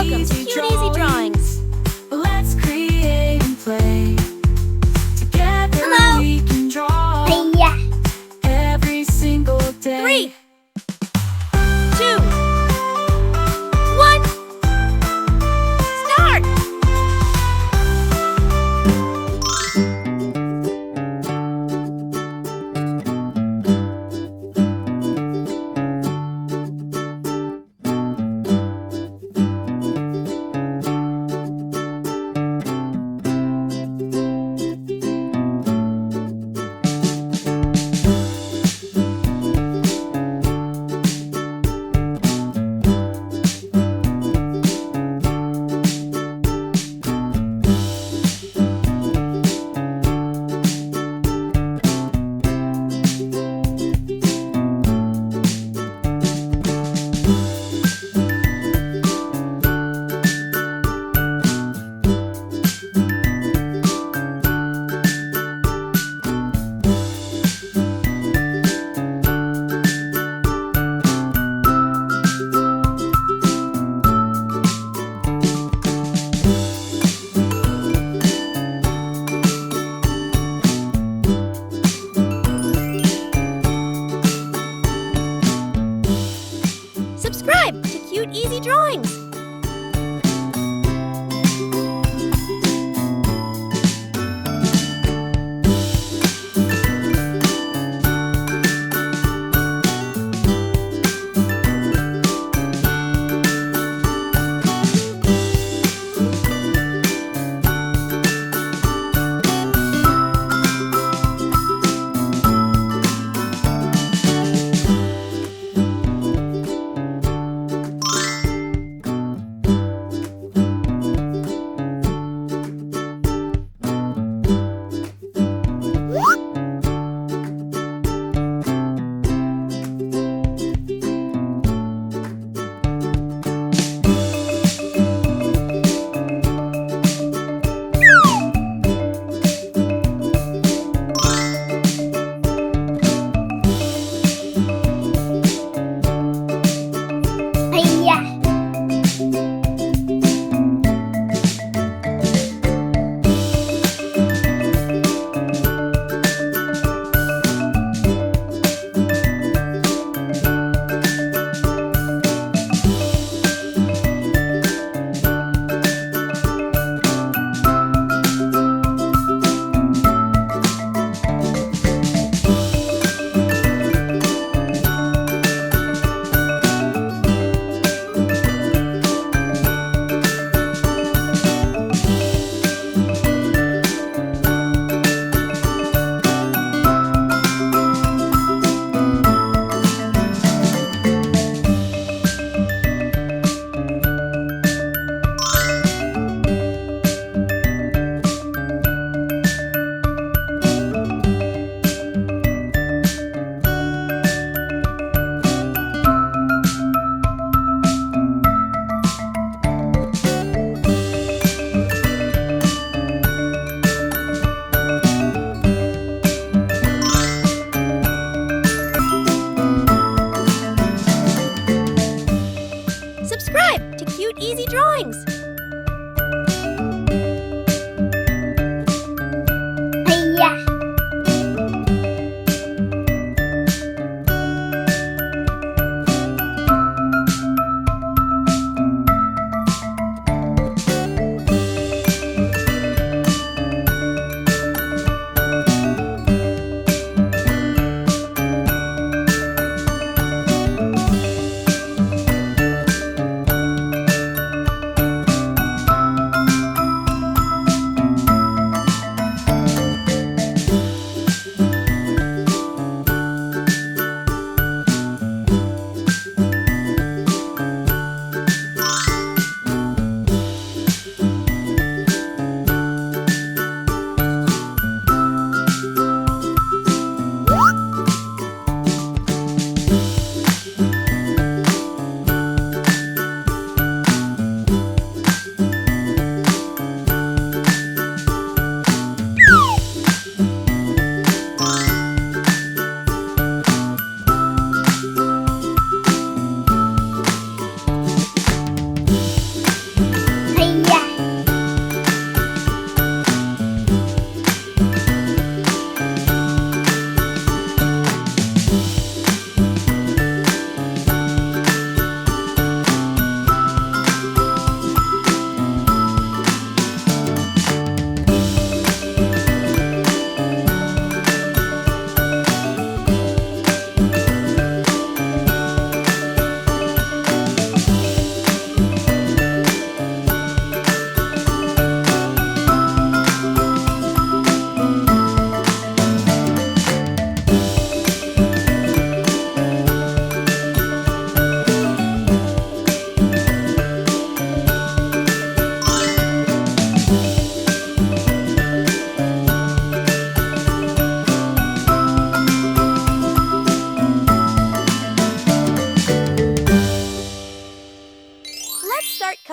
Welcome to CuteEasyDrawings. Let's create and play. Together we can draw every single day. 3, 2, 1, start! Subscribe to Cute Easy Drawings. Subscribe to Cute Easy Drawings.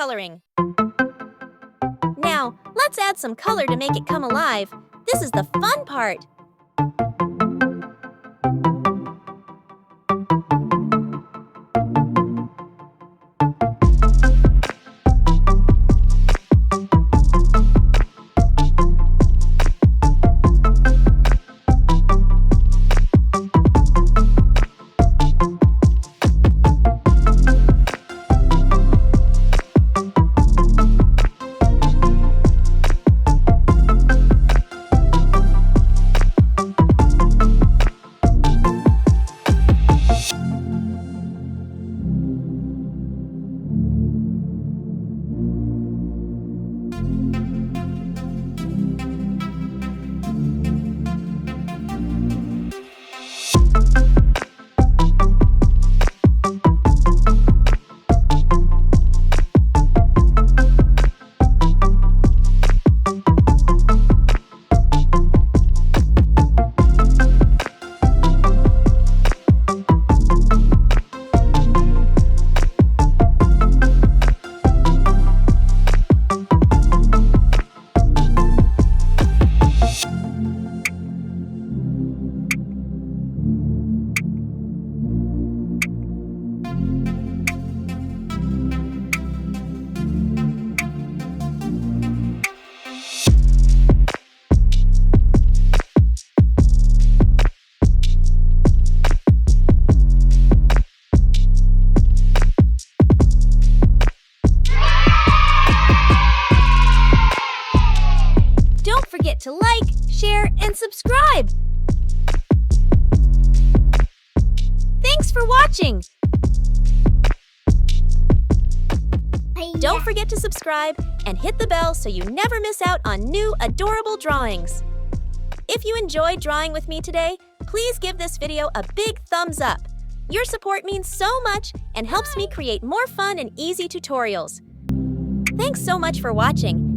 coloring. Now, let's add some color to make it come alive. This is the fun part. To like, share, and subscribe. Thanks for watching. Don't forget to subscribe and hit the bell so you never miss out on new adorable drawings. If you enjoyed drawing with me today, please give this video a big thumbs up. Your support means so much and helps me create more fun and easy tutorials. Thanks so much for watching,